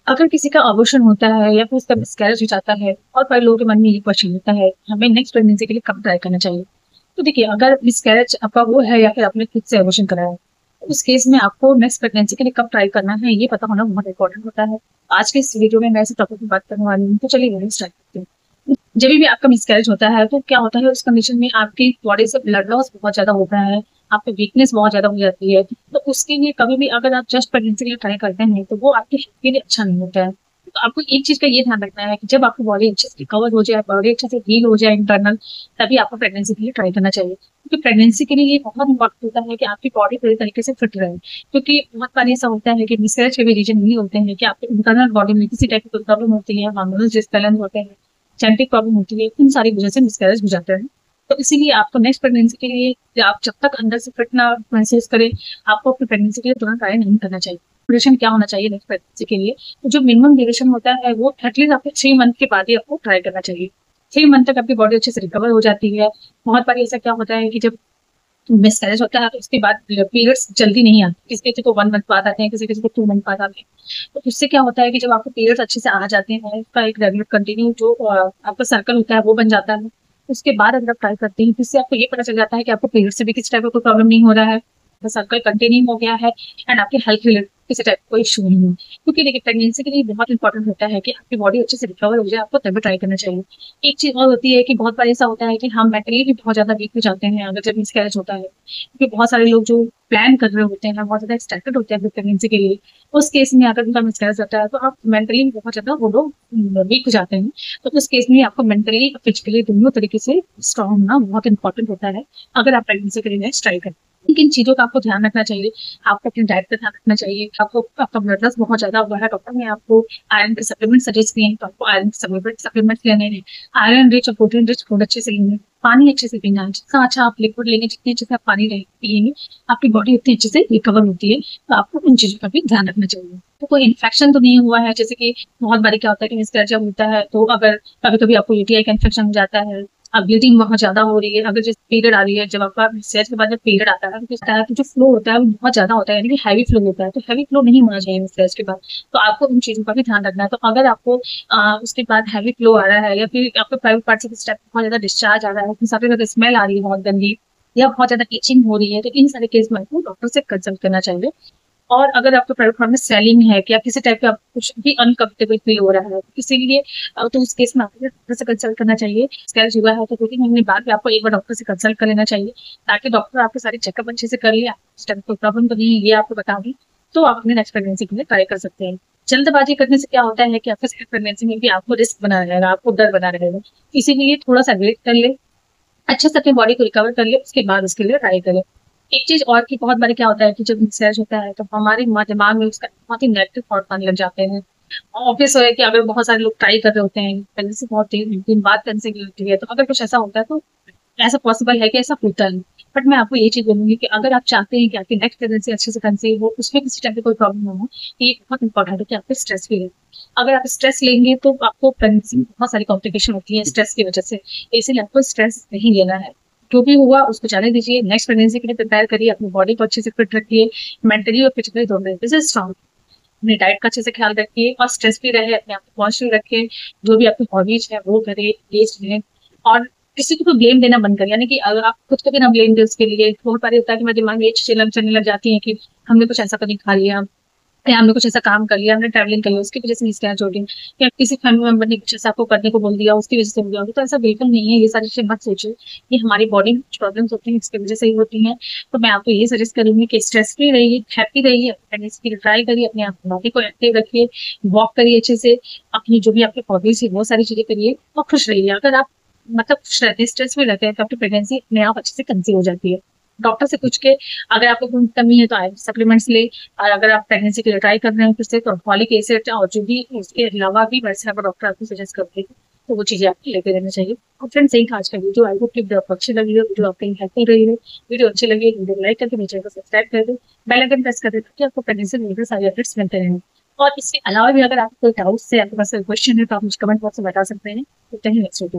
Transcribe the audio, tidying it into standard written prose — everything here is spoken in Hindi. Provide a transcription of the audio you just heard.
अगर किसी का अबॉर्शन होता है या फिर उसका मिसकैरेज हो जाता है, बहुत सारे लोगों के मन में ये क्वेश्चन होता है, हमें नेक्स्ट प्रेगनेंसी के लिए कब ट्राई करना चाहिए। तो देखिए, अगर मिसकैरेज आपका वो है या फिर आपने खुद से अबॉर्शन कराया है, तो उस केस में आपको नेक्स्ट प्रेगनेंसी के लिए कब ट्राई करना है, ये पता होना बहुत इंपॉर्टेंट होता है। आज के इस वीडियो में मैं इस टॉपिक पर बात करने वाली हूँ, तो चलिए वीडियो स्टार्ट करते हैं। जब भी आपका मिसकैरेज होता है तो क्या होता है, उस कंडीशन में आपकी बॉडी से ब्लड लॉस बहुत ज्यादा होता है, आपकी वीकनेस बहुत ज्यादा हो जाती है। तो उसके लिए कभी भी अगर आप जस्ट प्रेगनेंसी के लिए ट्राई करते हैं तो वो आपके हेल्थ के लिए अच्छा नहीं होता है। तो आपको एक चीज का ये ध्यान रखना है कि जब आपकी बॉडी अच्छे से रिकवर हो जाए, बॉडी अच्छे से हील हो जाए इंटरनल, तभी आपको प्रेगनेंसी के लिए ट्राई करना चाहिए। क्योंकि प्रेगनेंसी के लिए ये बहुत इंपॉर्टेंट होता है कि आपकी बॉडी पूरी तरीके से फिट रहे। क्योंकि बहुत बार ऐसा होता है कि मिसकैरेज के भी रीजन यही होते हैं कि आपके इंटरनल बॉडी में किसी टाइप की प्रॉब्लम होती है, हार्मोनल डिसबैलेंस होते हैं, जेनेटिक प्रॉब्लम होती है, इन सारी वजह से मिसकैरेज हो जाता है। तो इसीलिए आपको नेक्स्ट प्रेगनेंसी के लिए आप जब तक अंदर से फिट ना महसूस करें, आपको अपनी प्रेगनेंसी के लिए तुरंत ट्राई नहीं करना चाहिए। ड्यूरेशन क्या होना चाहिए नेक्स्ट प्रेगनेंसी के लिए, तो जो मिनिमम ड्यूरेशन होता है वो एटलीस्ट आपके 3 मंथ के बाद ही आपको ट्राई करना चाहिए। 3 मंथ तक आपकी बॉडी अच्छे से रिकवर हो जाती है। बहुत बार ऐसा क्या होता है कि जब मिसकैरेज होता है तो उसके बाद पीरियड्स जल्दी नहीं आते, किसी किसी को 1 मंथ बाद आते हैं, किसी किसी को 2 मंथ बाद आते हैं। तो उससे क्या होता है कि जब आपको पीरियड्स अच्छे से आ जाते हैं, उसका एक रेगुलर कंटिन्यू जो आपका सर्कल होता है वो बन जाता है। उसके बाद अगर आप ट्राई करते हैं तो इससे आपको ये पता चल जाता है कि आपको पीरियड से भी किसी टाइप का कोई प्रॉब्लम नहीं हो रहा है, सर्कल कंटिन्यू हो गया है, एंड आपके हेल्थ रिलेटेड किसी टाइप का कोई इशू नहीं है। क्योंकि देखिए, प्रेगनेंसी के लिए बहुत इंपॉर्टेंट होता है कि आपकी बॉडी अच्छे से रिकवर हो जाए, आपको तभी ट्राई करना चाहिए। एक चीज और होती है कि बहुत बार ऐसा होता है कि हम मेंटली भी बहुत ज्यादा वीक हो जाते हैं अगर जब मिसकैरेज होता है। क्योंकि बहुत सारे लोग जो प्लान कर रहे होते हैं बहुत ज्यादा एक्साइटेड होते हैं प्रेगनेंसी के लिए, उस केस में अगर उनका मिसकैरेज होता है तो आप मेंटली बहुत ज्यादा वो लोग वीक हो जाते हैं। तो उस केस में आपको मेंटली फिजिकली दोनों तरीके से स्ट्रांग होना बहुत इंपॉर्टेंट होता है अगर आप प्रेगनेंसी के लिए ट्राई करें। किन चीजों का आपको ध्यान रखना चाहिए, आपको अपनी डाइट का ध्यान रखना चाहिए। आपको आपका ब्लड लॉस बहुत ज्यादा हुआ है, डॉक्टर ने आपको आयरन के सप्लीमेंट सजेस्ट किए हैं, तो आपको आयरन के सप्लीमेंट लेने हैं। आयरन रिच और प्रोटीन रिच फूड अच्छे से लेने हैं, पानी अच्छे से पीना है। जितना अच्छा आप लिक्विड लेंगे, जितने अच्छे से आप पानी पिएंगे, आपकी बॉडी उतनी अच्छे से रिकवर होती है। तो आपको उन चीजों का भी ध्यान रखना चाहिए। तो कोई इन्फेक्शन तो नहीं हुआ है, जैसे कि बहुत बारी क्या होता है कि मिसकैरेज जब होता है तो अगर कभी कभी आपको यूटीआई का इन्फेक्शन हो जाता है, अब ब्लीडिंग बहुत ज्यादा हो रही है, अगर जिस पीरियड आ रही है, जब आपका मिसकैरेज के बाद जब पीरियड आता है तो इस तरह का जो फ्लो होता है वो बहुत ज्यादा होता है, यानी कि हैवी फ्लो होता है। तो हैवी फ्लो नहीं होना चाहिए मिसकैरेज के बाद। तो आपको उन चीजों का भी ध्यान रखना है। तो अगर आपको उसके बाद हैवी फ्लो आ रहा है या फिर आपके प्राइवेट पार्ट से स्टेप बहुत ज्यादा डिस्चार्ज आ रहा है, काफी ज्यादा स्मेल आ रही है बहुत गंदी, या बहुत ज्यादा इचिंग हो रही है, तो इन सारे केस में आपको डॉक्टर से कंसल्ट करना चाहिए। और अगर आपके प्राइवेट पार्ट में स्वेलिंग है कि या किसी टाइप का कुछ भी अनकंफर्टेबल फील हो रहा है, इसीलिए तो उस केस में आपको डॉक्टर से कंसल्ट करना चाहिए। स्कैरेज हुआ है तो 2-3 महीने बाद भी आपको एक बार डॉक्टर से कंसल्ट कर लेना चाहिए, ताकि डॉक्टर आपके सारे चेकअप अच्छे से कर ले, इस टाइप कोई प्रॉब्लम तो नहीं है ये आपको बता दें, तो आप अपने नेक्स्ट प्रेगनेंसी के लिए ट्राई कर सकते हैं। जल्दबाजी करने से क्या होता है कि आपके सेकंड प्रेगनेंसी में भी आपको रिस्क बना रहेगा, आपको डर बना रहेगा। इसीलिए थोड़ा सा वेट कर ले, अच्छे से अपनी बॉडी को रिकवर कर ले, उसके बाद उसके लिए ट्राई करें। एक चीज और की बहुत बार क्या होता है कि जब मिसकैरेज होता है तो हमारे दिमाग में उसका बहुत ही नेगेटिव थॉट आने लग जाते हैं। ऑब्वियस है कि अगर बहुत सारे लोग ट्राई कर रहे होते हैं पहले से बहुत दिन बाद कैंसिल होती है, तो अगर कुछ ऐसा होता है तो ऐसा पॉसिबल है कि ऐसा होता है। बट मैं आपको ये चीज बोलूंगी कि अगर आप चाहते हैं कि आपकी नेक्स्ट प्रेगनेंसी अच्छे से कंसीव हो, उसमें किसी टाइप की कोई प्रॉब्लम ना हो, तो ये बहुत इंपॉर्टेंट है कि आपको स्ट्रेस फ्री रहे। अगर आप स्ट्रेस लेंगे तो आपको प्रेगनेंसी में बहुत सारी कॉम्प्लिकेशन होती है स्ट्रेस की वजह से, इसलिए आपको स्ट्रेस नहीं लेना है। जो भी हुआ उसको जाने दीजिए, नेक्स्ट प्रेगनेंसी के लिए प्रिपेयर करिए, अपनी बॉडी को अच्छे से फिट रखिए, मेंटली और फिजिकली दोनों तरीके से स्ट्रांग। अपनी डाइट का अच्छे से ख्याल रखिए और स्ट्रेस फ्री रहे, अपने आप को पॉजिटिव रखें। जो भी आपकी हॉबीज है वो करें, एंगेज रहें, और किसी को भी ब्लेम देना बंद करें। यानी कि अगर आप खुद को भी ना ब्लेम दे उसके लिए, बहुत बार होता है कि मेरे दिमाग में ये चीजें चलने लग जाती है कि हमने कुछ ऐसा कभी खा लिया, या हमने कुछ ऐसा काम कर लिया, हमने ट्रैवलिंग कर लिया, उसकी वजह से मिसकैरेज हो रही है, या किसी फैमिली मेंबर ने कुछ ऐसा आपको करने को बोल दिया उसकी वजह से हो गया होगा। तो ऐसा बिल्कुल नहीं है, ये सारी चीजें मत सोचिए। ये हमारी बॉडी में कुछ प्रॉब्लम्स होती हैं इसकी वजह से ही होती हैं। तो मैं आपको ये सजेस्ट करूंगी कि स्ट्रेस फ्री रहिए, हैप्पी रहिए, प्रेगनेंसी के लिए ट्राई करिए, अपने आप बॉडी को एक्टिव रखिए, वॉक करिए अच्छे से, अपनी जो भी आपकी हॉबीज है वो सारी चीजें करिए और खुश रहिए। अगर आप मतलब खुश रहते हैं, स्ट्रेस फ्री रहते हैं, तो आपकी प्रेगनेंसी अपने आप अच्छे से कंसीव हो जाती है। डॉक्टर से पूछ के, अगर आपको कोई कमी है तो आयरन सप्लीमेंट्स ले, और अगर आप प्रेगनेंसी के लिए ट्राई कर रहे हैं फिर से तो फॉलिक एसिड और जो भी उसके अलावा भी मेडिसिन आपको डॉक्टर आपको सजेस्ट करते हैं, तो वो चीजें आपको लेते रहना चाहिए। और फ्रेंड्स, यही था आज का वीडियो। आई होप वीडियो आपको अच्छी लगी हो, वीडियो आपकी हेल्पफुल रही है। वीडियो अच्छी लगी वीडियो लाइक करके मेरे चैनल को सब्सक्राइब कर दे, बेल आइकन प्रेस कर दे, ताकि आपको प्रेगनेंसी रिलेटेड सारे अपडेट्स मिलते रहें। और इसके अलावा भी अगर आपको कोई डाउट्स है, आपके पास कोई क्वेश्चन है, तो आप मुझे कमेंट बॉक्स में बता सकते हैं। तो नेक्स्ट वीडियो।